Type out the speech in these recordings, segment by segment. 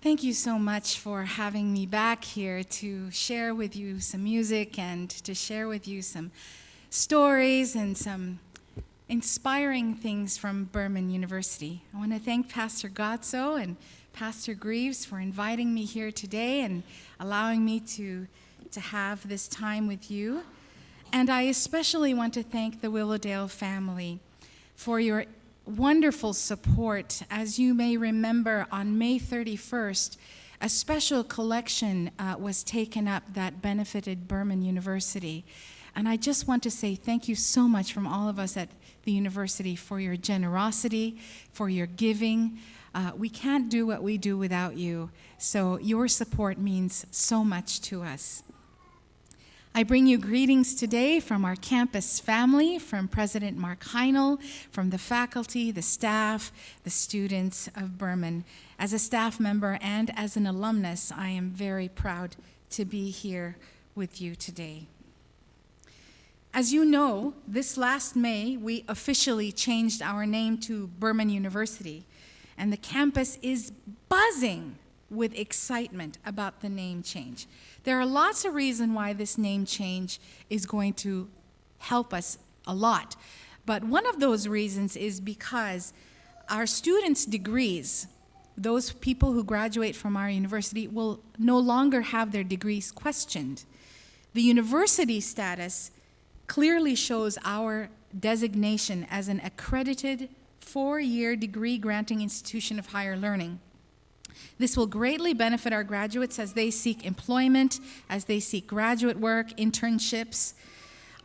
Thank you so much for having me back here to share with you some music and to share with you some stories and some inspiring things from Burman University. I want to thank Pastor Gotso and Pastor Greaves for inviting me here today and allowing me to have this time with you. And I especially want to thank the Willowdale family for your wonderful support. As you may remember, on May 31st, a special collection was taken up that benefited Burman University. And I just want to say thank you so much from all of us at the university for your generosity, for your giving. We can't do what we do without you, so your support means so much to us. I bring you greetings today from our campus family, from President Mark Heinel, from the faculty, the staff, the students of Burman. As a staff member and as an alumnus, I am very proud to be here with you today. As you know, this last May, we officially changed our name to Burman University, and the campus is buzzing with excitement about the name change. There are lots of reasons why this name change is going to help us a lot. But one of those reasons is because our students' degrees, those people who graduate from our university, will no longer have their degrees questioned. The university status clearly shows our designation as an accredited 4-year degree granting institution of higher learning. This will greatly benefit our graduates as they seek employment, as they seek graduate work, internships.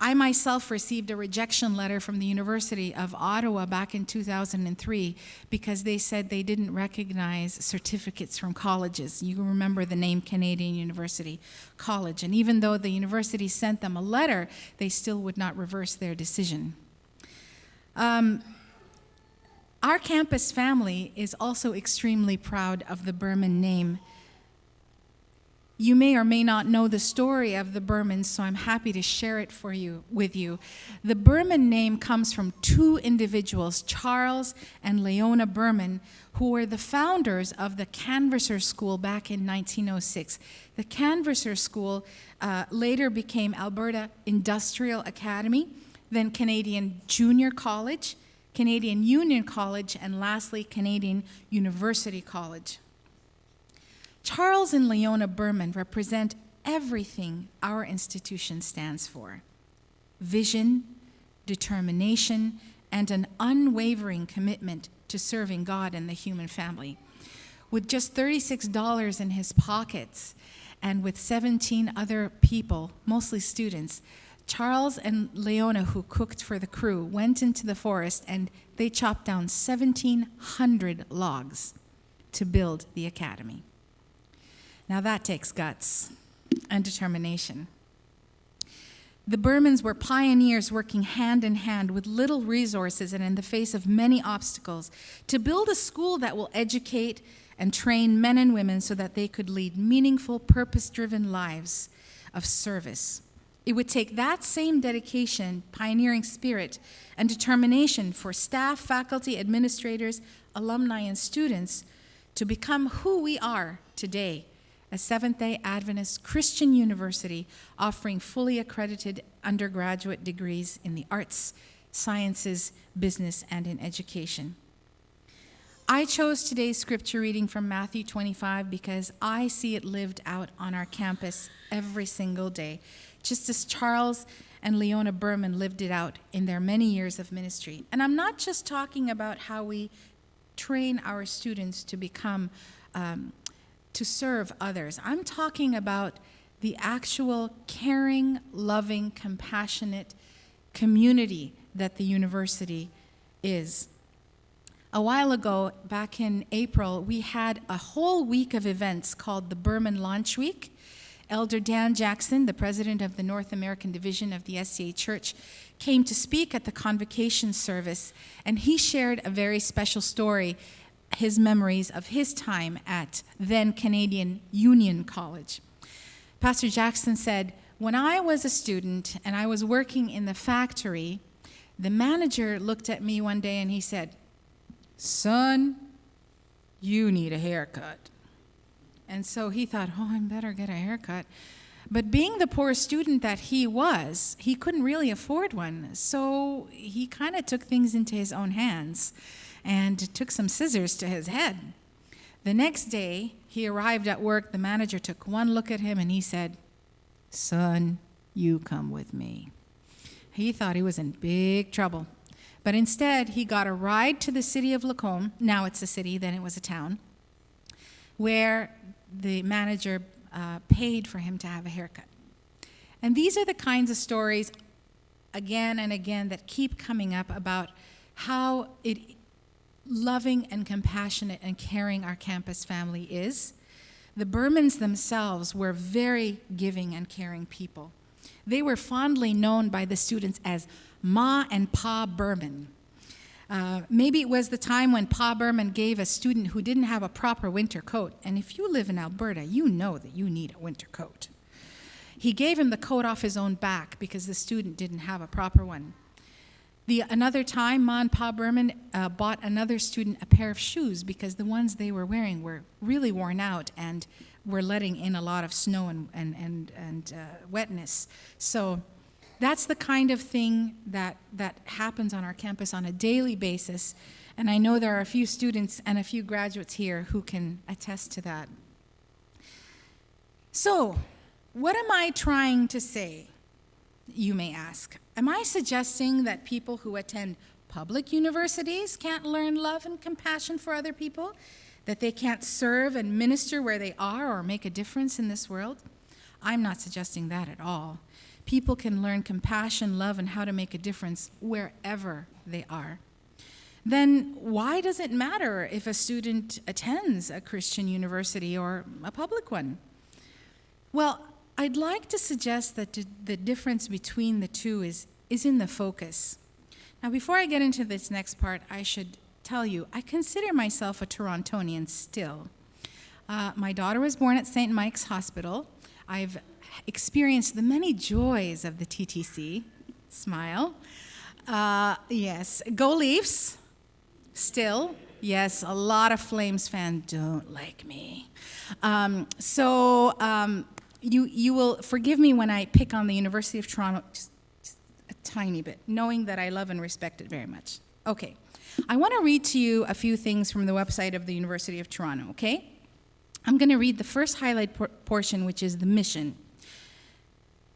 I myself received a rejection letter from the University of Ottawa back in 2003 because they said they didn't recognize certificates from colleges. You remember the name Canadian University College. And even though the university sent them a letter, they still would not reverse their decision. Our campus family is also extremely proud of the Burman name. You may or may not know the story of the Burmans, so I'm happy to share it with you. The Burman name comes from two individuals, Charles and Leona Burman, who were the founders of the Canvasser School back in 1906. The Canvasser School later became Alberta Industrial Academy, then Canadian Junior College, Canadian Union College, and lastly, Canadian University College. Charles and Leona Burman represent everything our institution stands for: vision, determination, and an unwavering commitment to serving God and the human family. With just $36 in his pockets and with 17 other people, mostly students, Charles and Leona, who cooked for the crew, went into the forest and they chopped down 1,700 logs to build the academy. Now that takes guts and determination. The Burmans were pioneers working hand in hand with little resources and in the face of many obstacles to build a school that will educate and train men and women so that they could lead meaningful, purpose-driven lives of service. It would take that same dedication, pioneering spirit, and determination for staff, faculty, administrators, alumni, and students to become who we are today, a Seventh-day Adventist Christian university offering fully accredited undergraduate degrees in the arts, sciences, business, and in education. I chose today's scripture reading from Matthew 25 because I see it lived out on our campus every single day, just as Charles and Leona Burman lived it out in their many years of ministry. And I'm not just talking about how we train our students to become, to serve others. I'm talking about the actual caring, loving, compassionate community that the university is. A while ago, back in April, we had a whole week of events called the Burman Launch Week. Elder Dan Jackson, the president of the North American Division of the SCA Church, came to speak at the convocation service, and he shared a very special story, his memories of his time at then Canadian Union College. Pastor Jackson said, "When I was a student and I was working in the factory, the manager looked at me one day and he said, 'Son, you need a haircut.' And so he thought, oh, I better get a haircut. But being the poor student that he was, he couldn't really afford one. So he kind of took things into his own hands and took some scissors to his head. The next day, he arrived at work. The manager took one look at him and he said, "Son, you come with me." He thought he was in big trouble. But instead, he got a ride to the city of Lacombe. Now it's a city, then it was a town, where the manager paid for him to have a haircut. And these are the kinds of stories, again and again, that keep coming up about how loving and compassionate and caring our campus family is. The Bermans themselves were very giving and caring people. They were fondly known by the students as Ma and Pa Berman. Maybe it was the time when Pa Berman gave a student who didn't have a proper winter coat, and if you live in Alberta, you know that you need a winter coat. He gave him the coat off his own back because the student didn't have a proper one. Another time, Ma and Pa Berman bought another student a pair of shoes because the ones they were wearing were really worn out and were letting in a lot of snow and wetness. So that's the kind of thing that happens on our campus on a daily basis. And I know there are a few students and a few graduates here who can attest to that. So, what am I trying to say, you may ask? Am I suggesting that people who attend public universities can't learn love and compassion for other people? That they can't serve and minister where they are or make a difference in this world? I'm not suggesting that at all. People can learn compassion, love, and how to make a difference wherever they are. Then why does it matter if a student attends a Christian university or a public one? Well, I'd like to suggest that the difference between the two is in the focus. Now, before I get into this next part, I should tell you, I consider myself a Torontonian still. My daughter was born at St. Mike's Hospital. I've experienced the many joys of the TTC. Smile. Yes. Go Leafs. Still. Yes, a lot of Flames fans don't like me. You will forgive me when I pick on the University of Toronto just a tiny bit, knowing that I love and respect it very much. Okay. I want to read to you a few things from the website of the University of Toronto, okay? I'm going to read the first highlight portion, which is the mission.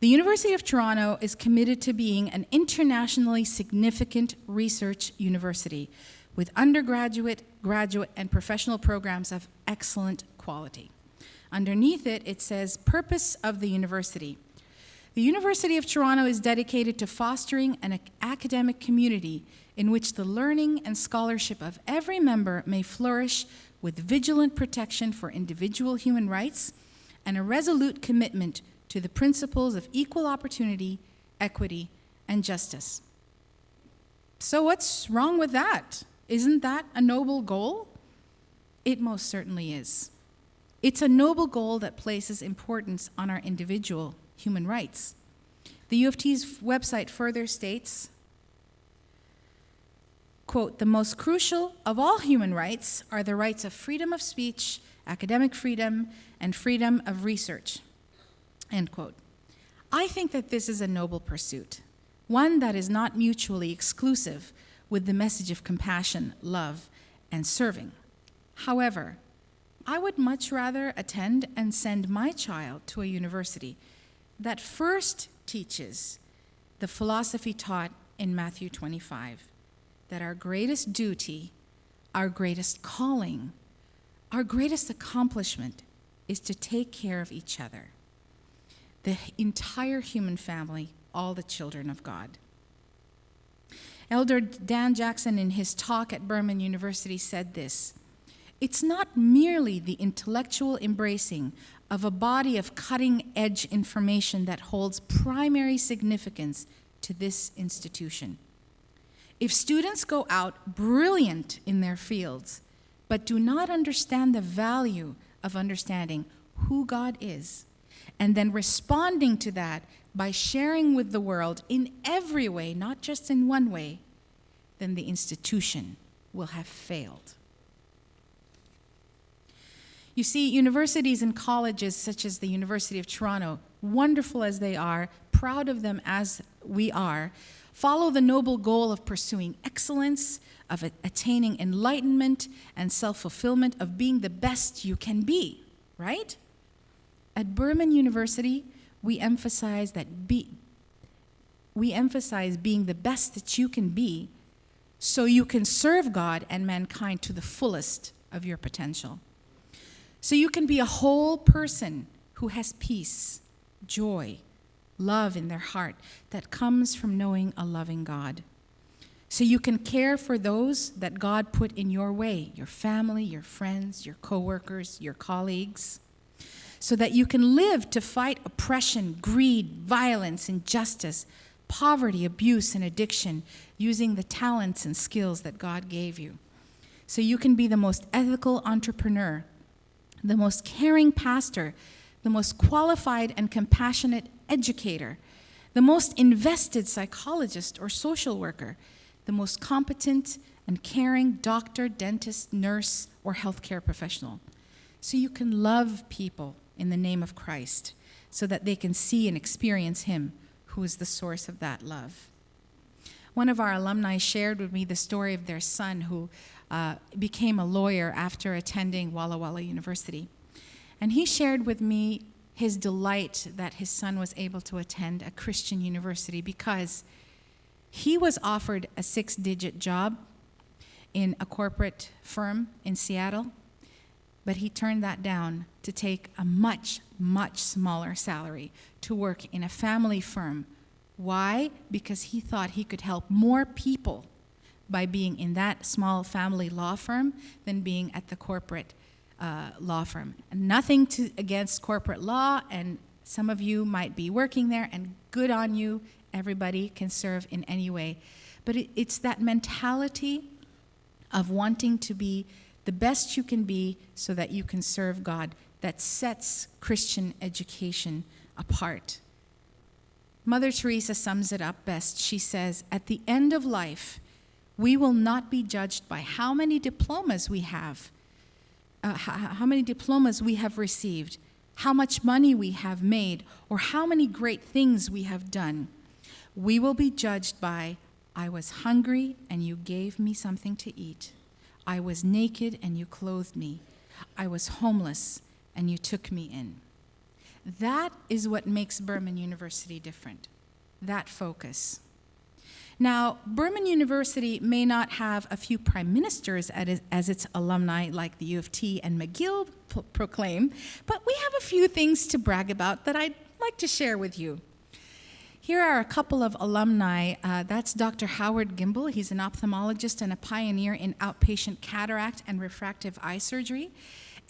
The University of Toronto is committed to being an internationally significant research university with undergraduate, graduate, and professional programs of excellent quality. Underneath it, it says, Purpose of the University. The University of Toronto is dedicated to fostering an academic community in which the learning and scholarship of every member may flourish with vigilant protection for individual human rights and a resolute commitment to the principles of equal opportunity, equity, and justice. So what's wrong with that? Isn't that a noble goal? It most certainly is. It's a noble goal that places importance on our individual human rights. The U of T's website further states, quote, the most crucial of all human rights are the rights of freedom of speech, academic freedom, and freedom of research, end quote. I think that this is a noble pursuit, one that is not mutually exclusive with the message of compassion, love, and serving. However, I would much rather attend and send my child to a university that first teaches the philosophy taught in Matthew 25, that our greatest duty, our greatest calling, our greatest accomplishment is to take care of each other, the entire human family, all the children of God. Elder Dan Jackson, in his talk at Burman University, said this, it's not merely the intellectual embracing of a body of cutting-edge information that holds primary significance to this institution. If students go out brilliant in their fields, but do not understand the value of understanding who God is, and then responding to that by sharing with the world in every way, not just in one way, then the institution will have failed. You see, universities and colleges such as the University of Toronto, wonderful as they are, proud of them as we are, follow the noble goal of pursuing excellence, of attaining enlightenment and self-fulfillment, of being the best you can be, right? At Burman University, we emphasize being the best that you can be so you can serve God and mankind to the fullest of your potential. So you can be a whole person who has peace, joy, love in their heart that comes from knowing a loving God. So you can care for those that God put in your way, your family, your friends, your coworkers, your colleagues, so that you can live to fight oppression, greed, violence, injustice, poverty, abuse, and addiction using the talents and skills that God gave you. So you can be the most ethical entrepreneur, the most caring pastor, the most qualified and compassionate educator, the most invested psychologist or social worker, the most competent and caring doctor, dentist, nurse, or healthcare professional. So you can love people in the name of Christ so that they can see and experience Him who is the source of that love. One of our alumni shared with me the story of their son who became a lawyer after attending Walla Walla University. And he shared with me his delight that his son was able to attend a Christian university because he was offered a 6-digit job in a corporate firm in Seattle, but he turned that down to take a much, much smaller salary to work in a family firm. Why? Because he thought he could help more people by being in that small family law firm than being at the corporate law firm. And nothing against corporate law, and some of you might be working there, and good on you. Everybody can serve in any way. But it's that mentality of wanting to be the best you can be so that you can serve God that sets Christian education apart. Mother Teresa sums it up best. She says, at the end of life, we will not be judged by how many diplomas we have, received, how much money we have made, or how many great things we have done. We will be judged by, I was hungry and you gave me something to eat. I was naked and you clothed me. I was homeless and you took me in. That is what makes Burman University different, that focus. Now, Burman University may not have a few prime ministers as its alumni like the U of T and McGill proclaim, but we have a few things to brag about that I'd like to share with you. Here are a couple of alumni. That's Dr. Howard Gimble. He's an ophthalmologist and a pioneer in outpatient cataract and refractive eye surgery.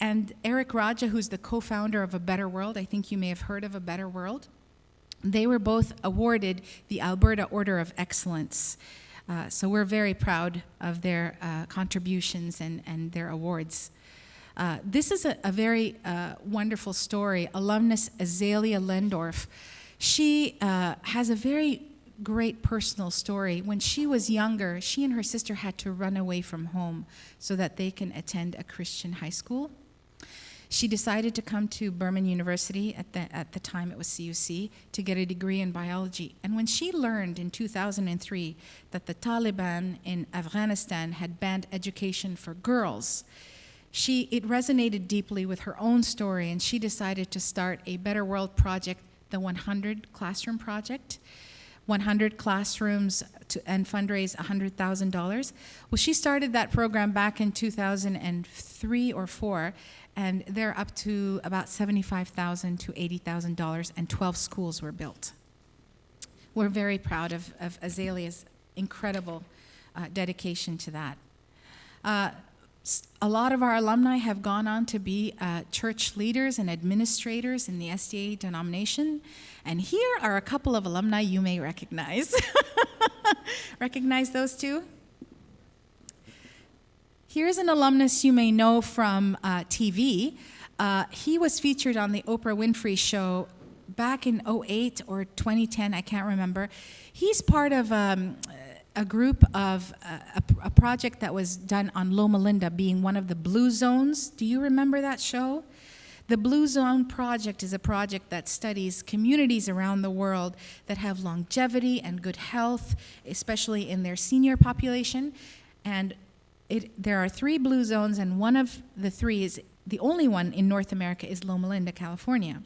And Eric Raja, who's the co-founder of A Better World. I think you may have heard of A Better World. They were both awarded the Alberta Order of Excellence. So we're very proud of their contributions and their awards. This is a very wonderful story. Alumnus Azalea Lendorf. She has a very great personal story. When she was younger, she and her sister had to run away from home so that they can attend a Christian high school. She decided to come to Burman University, at the time it was CUC, to get a degree in biology. And when she learned in 2003 that the Taliban in Afghanistan had banned education for girls, it resonated deeply with her own story, and she decided to start a Better World project, the 100 Classroom Project. 100 classrooms and fundraise $100,000. Well, she started that program back in 2003 or 4, and they're up to about $75,000 to $80,000, and 12 schools were built. We're very proud of Azalea's incredible dedication to that. A lot of our alumni have gone on to be church leaders and administrators in the SDA denomination. And here are a couple of alumni you may recognize. Recognize those two? Here's an alumnus you may know from TV. He was featured on the Oprah Winfrey Show back in 2008 or 2010, I can't remember. He's part of a a group of a project that was done on Loma Linda being one of the blue zones. Do you remember that show? The Blue Zone Project is a project that studies communities around the world that have longevity and good health, especially in their senior population. And there are 3 blue zones, and one of the 3 is the only one in North America is Loma Linda, California.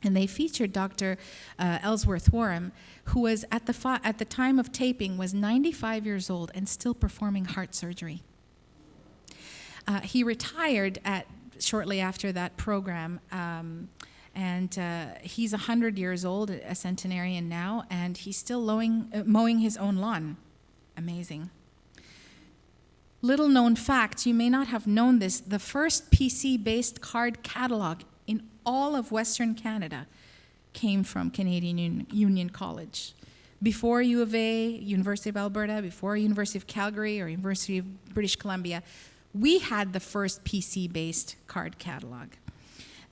And they featured Dr. Ellsworth Warham, who was at the time of taping was 95 years old and still performing heart surgery. He retired shortly after that program, and he's 100 years old, a centenarian now, and he's still mowing his own lawn. Amazing. Little known fact, you may not have known this, the first PC-based card catalog in all of Western Canada came from Canadian Union College. Before U of A, University of Alberta, before University of Calgary or University of British Columbia, we had the first PC-based card catalog.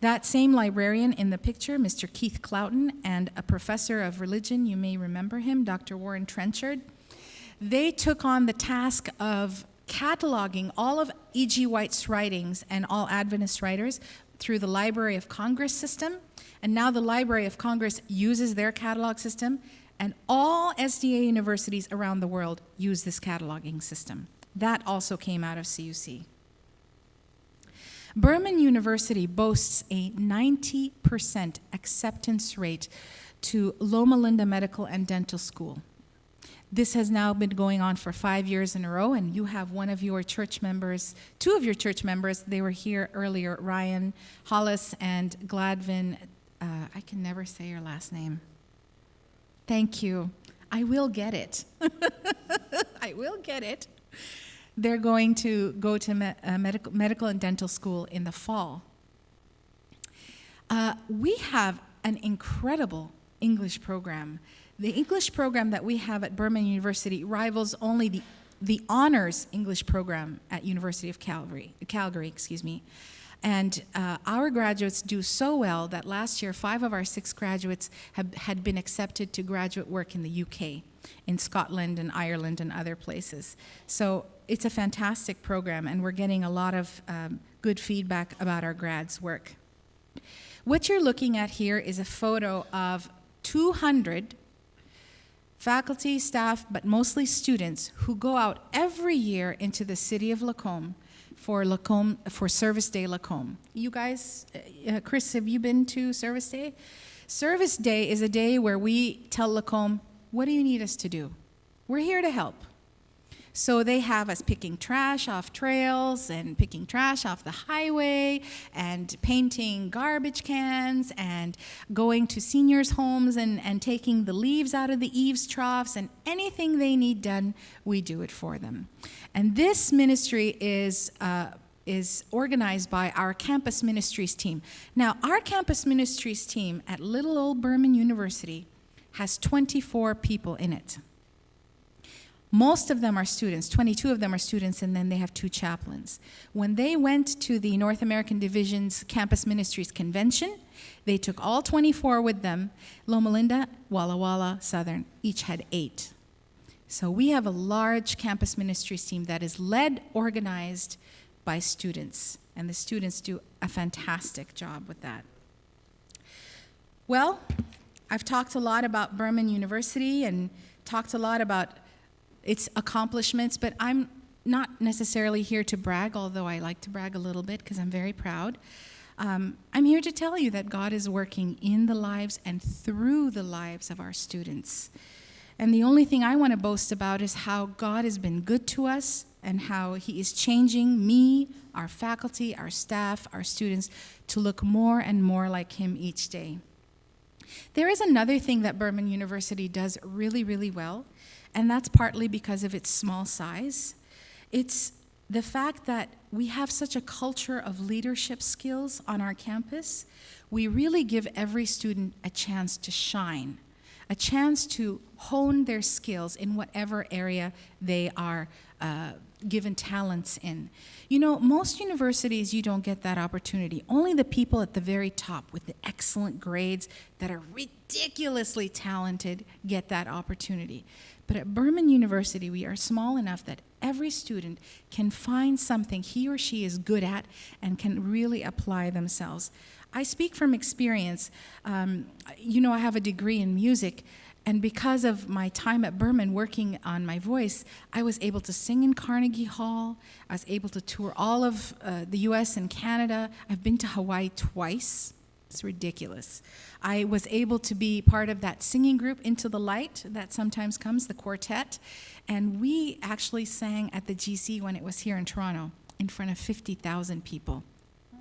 That same librarian in the picture, Mr. Keith Cloughton, and a professor of religion, you may remember him, Dr. Warren Trenchard, they took on the task of cataloging all of E.G. White's writings and all Adventist writers through the Library of Congress system, and now the Library of Congress uses their catalog system, and all SDA universities around the world use this cataloging system. That also came out of CUC. Berman University boasts a 90% acceptance rate to Loma Linda Medical and Dental School. This has now been going on for 5 years in a row, and you have one of your church members, 2 of your church members, they were here earlier, Ryan Hollis and Gladvin, I can never say your last name. Thank you. I will get it. I will get it. They're going to go to medical and dental school in the fall. We have an incredible English program. The English program that we have at Berman University rivals only the honors English program at University of Calgary. And our graduates do so well that last year 5 of our 6 graduates had been accepted to graduate work in the UK, in Scotland and Ireland and other places. So it's a fantastic program, and we're getting a lot of good feedback about our grads' work. What you're looking at here is a photo of 200 faculty, staff, but mostly students who go out every year into the city of Lacombe for Service Day Lacombe. You guys, Chris, have you been to Service Day? Service Day is a day where we tell Lacombe, what do you need us to do? We're here to help. So they have us picking trash off trails and picking trash off the highway and painting garbage cans and going to seniors' homes and taking the leaves out of the eaves troughs, and anything they need done, we do it for them. And this ministry is organized by our campus ministries team. Now, our campus ministries team at little old Berman University has 24 people in it. Most of them are students, 22 of them are students, and then they have 2 chaplains. When they went to the North American Division's Campus Ministries Convention, they took all 24 with them. Loma Linda, Walla Walla, Southern, each had 8. So we have a large campus ministries team that is led, organized by students, and the students do a fantastic job with that. Well, I've talked a lot about Berman University and talked a lot about its accomplishments, but I'm not necessarily here to brag, although I like to brag a little bit because I'm very proud. I'm here to tell you that God is working in the lives and through the lives of our students. And the only thing I want to boast about is how God has been good to us and how He is changing me, our faculty, our staff, our students to look more and more like Him each day. There is another thing that Berman University does really, really well, and that's partly because of its small size. It's the fact that we have such a culture of leadership skills on our campus. We really give every student a chance to shine. a chance to hone their skills in whatever area they are given talents in. You know, most universities, you don't get that opportunity. Only the people at the very top with the excellent grades that are ridiculously talented get that opportunity. But at Burman University, we are small enough that every student can find something he or she is good at and can really apply themselves. I speak from experience. You know, I have a degree in music, and because of my time at Burman working on my voice, I was able to sing in Carnegie Hall. I was able to tour all of the US and Canada. I've been to Hawaii twice. It's ridiculous. I was able to be part of that singing group, Into the Light, that sometimes comes, the quartet. And we actually sang at the GC when it was here in Toronto in front of 50,000 people.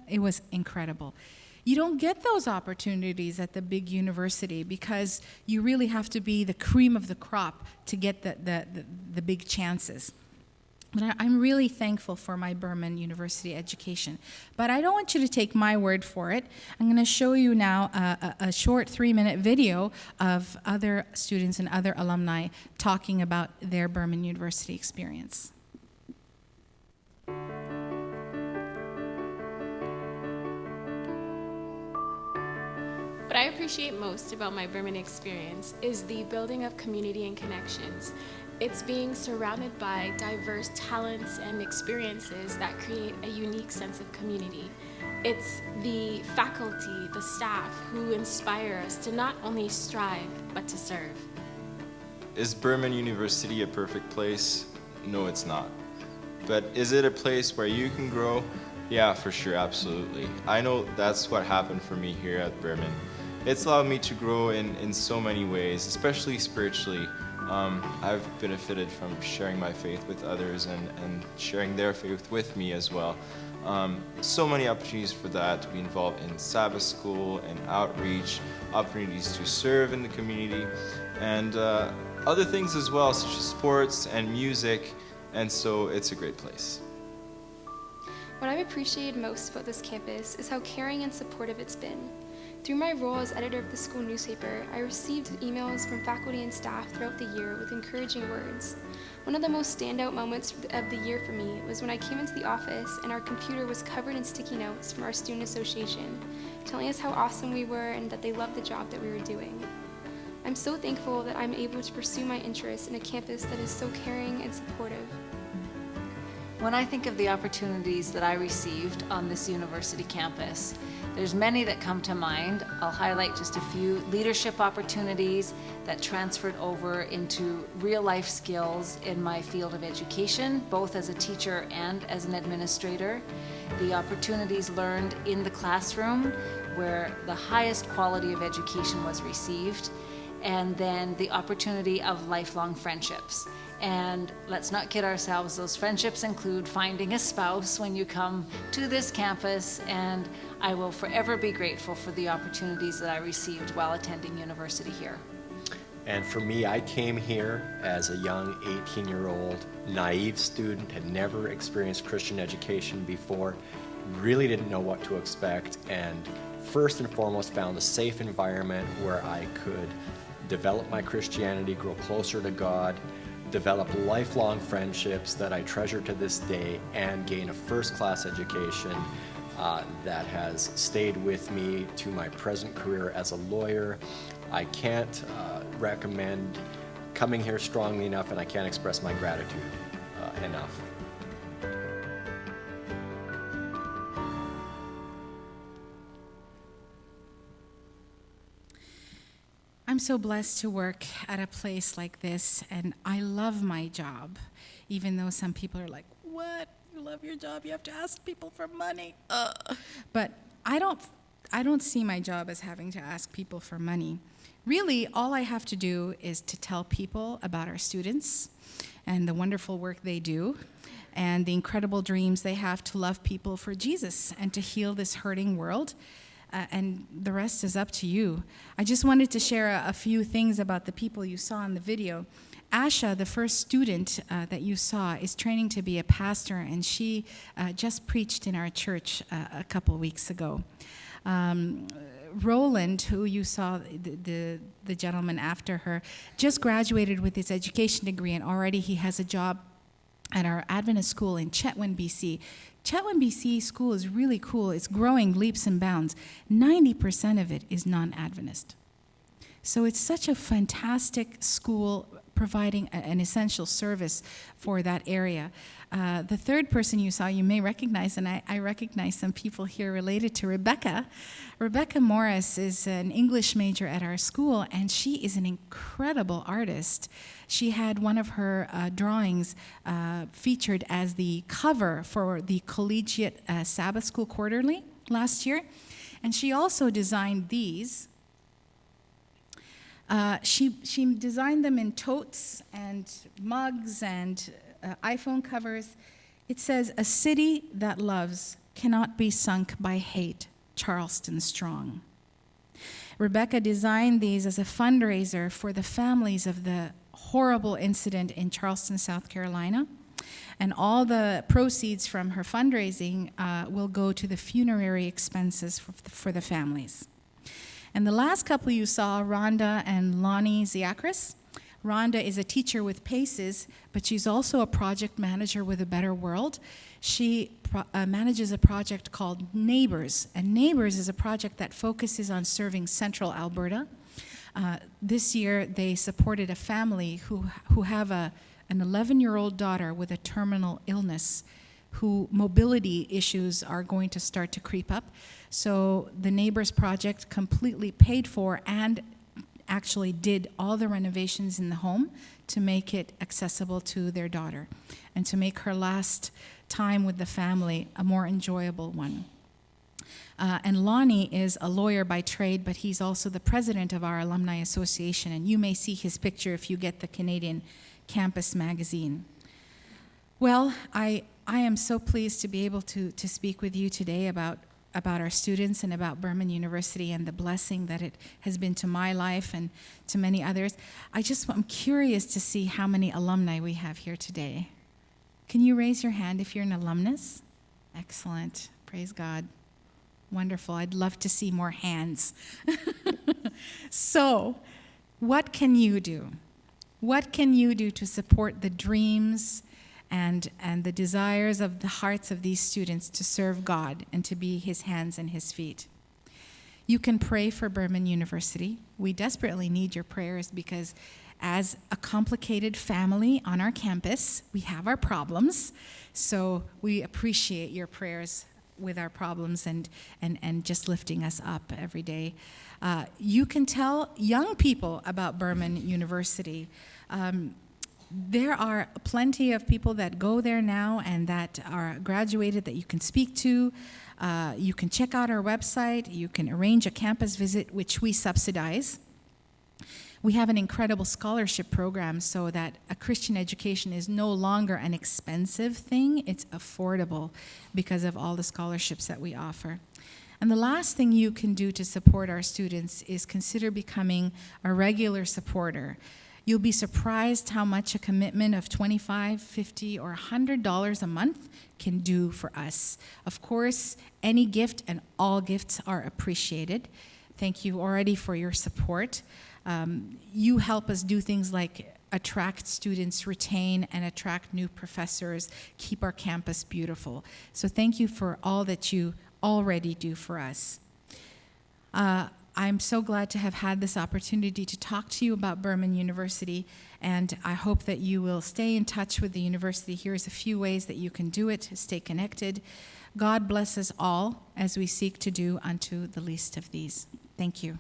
It was incredible. You don't get those opportunities at the big university because you really have to be the cream of the crop to get the big chances. But I'm really thankful for my Burman University education. But I don't want you to take my word for it. I'm going to show you now a short 3-minute video of other students and other alumni talking about their Burman University experience. What I appreciate most about my Burman experience is the building of community and connections. It's being surrounded by diverse talents and experiences that create a unique sense of community. It's the faculty, the staff, who inspire us to not only strive, but to serve. Is Burman University a perfect place? No, it's not. But is it a place where you can grow? Yeah, for sure, absolutely. I know that's what happened for me here at Burman. It's allowed me to grow in so many ways, especially spiritually. I've benefited from sharing my faith with others and sharing their faith with me as well. So many opportunities for that to be involved in Sabbath school and outreach, opportunities to serve in the community, and other things as well, such as sports and music, and so it's a great place. What I've appreciated most about this campus is how caring and supportive it's been. Through my role as editor of the school newspaper, I received emails from faculty and staff throughout the year with encouraging words. One of the most standout moments of the year for me was when I came into the office and our computer was covered in sticky notes from our student association, telling us how awesome we were and that they loved the job that we were doing. I'm so thankful that I'm able to pursue my interests in a campus that is so caring and supportive. When I think of the opportunities that I received on this university campus, there's many that come to mind. I'll highlight just a few leadership opportunities that transferred over into real life skills in my field of education, both as a teacher and as an administrator. The opportunities learned in the classroom where the highest quality of education was received, and then the opportunity of lifelong friendships. And let's not kid ourselves, those friendships include finding a spouse when you come to this campus, and I will forever be grateful for the opportunities that I received while attending university here. And for me, I came here as a young 18-year-old naive student, had never experienced Christian education before, really didn't know what to expect, and first and foremost found a safe environment where I could develop my Christianity, grow closer to God, develop lifelong friendships that I treasure to this day, and gain a first-class education that has stayed with me to my present career as a lawyer. I can't recommend coming here strongly enough, and I can't express my gratitude enough. I'm so blessed to work at a place like this, and I love my job, even though some people are like, what? You love your job? You have to ask people for money? But I don't see my job as having to ask people for money. Really, all I have to do is to tell people about our students and the wonderful work they do and the incredible dreams they have to love people for Jesus and to heal this hurting world. And the rest is up to you. I just wanted to share a few things about the people you saw in the video. Asha, the first student that you saw, is training to be a pastor, and she just preached in our church a couple weeks ago. Roland, who you saw, the gentleman after her, just graduated with his education degree, and already he has a job at our Adventist school in Chetwynd, BC. Chetwynd, BC school is really cool. It's growing leaps and bounds. 90% of it is non-Adventist. So it's such a fantastic school providing an essential service for that area. The third person you saw, you may recognize, and I recognize some people here related to Rebecca. Rebecca Morris is an English major at our school, and she is an incredible artist. She had one of her drawings featured as the cover for the Collegiate Sabbath School Quarterly last year. And she also designed these. She designed them in totes and mugs and iPhone covers. It says, "A city that loves cannot be sunk by hate, Charleston Strong." Rebecca designed these as a fundraiser for the families of the horrible incident in Charleston, South Carolina. And all the proceeds from her fundraising will go to the funerary expenses for the families. And the last couple you saw, Rhanda and Lonnie Ziakris. Rhonda is a teacher with PACES, but she's also a project manager with A Better World. She manages a project called Neighbors, and Neighbors is a project that focuses on serving central Alberta. This year, they supported a family who have an 11-year-old daughter with a terminal illness, who mobility issues are going to start to creep up. So the Neighbors project completely paid for and actually did all the renovations in the home to make it accessible to their daughter and to make her last time with the family a more enjoyable one. And Lonnie is a lawyer by trade, but he's also the president of our Alumni Association, and you may see his picture if you get the Canadian Campus magazine. Well, I am so pleased to be able to speak with you today about our students and about Burman University and the blessing that it has been to my life and to many others. I'm curious to see how many alumni we have here today. Can you raise your hand if you're an alumnus? Excellent. Praise God. Wonderful. I'd love to see more hands. So, what can you do? What can you do to support the dreams and the desires of the hearts of these students to serve God and to be his hands and his feet? You can pray for Burman University. We desperately need your prayers because as a complicated family on our campus, we have our problems. So we appreciate your prayers with our problems and just lifting us up every day. You can tell young people about Burman University. There are plenty of people that go there now and that are graduated that you can speak to. You can check out our website. You can arrange a campus visit, which we subsidize. We have an incredible scholarship program so that a Christian education is no longer an expensive thing. It's affordable because of all the scholarships that we offer. And the last thing you can do to support our students is consider becoming a regular supporter. You'll be surprised how much a commitment of $25, $50, or $100 a month can do for us. Of course, any gift and all gifts are appreciated. Thank you already for your support. You help us do things like attract students, retain and attract new professors, keep our campus beautiful. So thank you for all that you already do for us. I'm so glad to have had this opportunity to talk to you about Burman University, and I hope that you will stay in touch with the university. Here's a few ways that you can do it to stay connected. God bless us all as we seek to do unto the least of these. Thank you.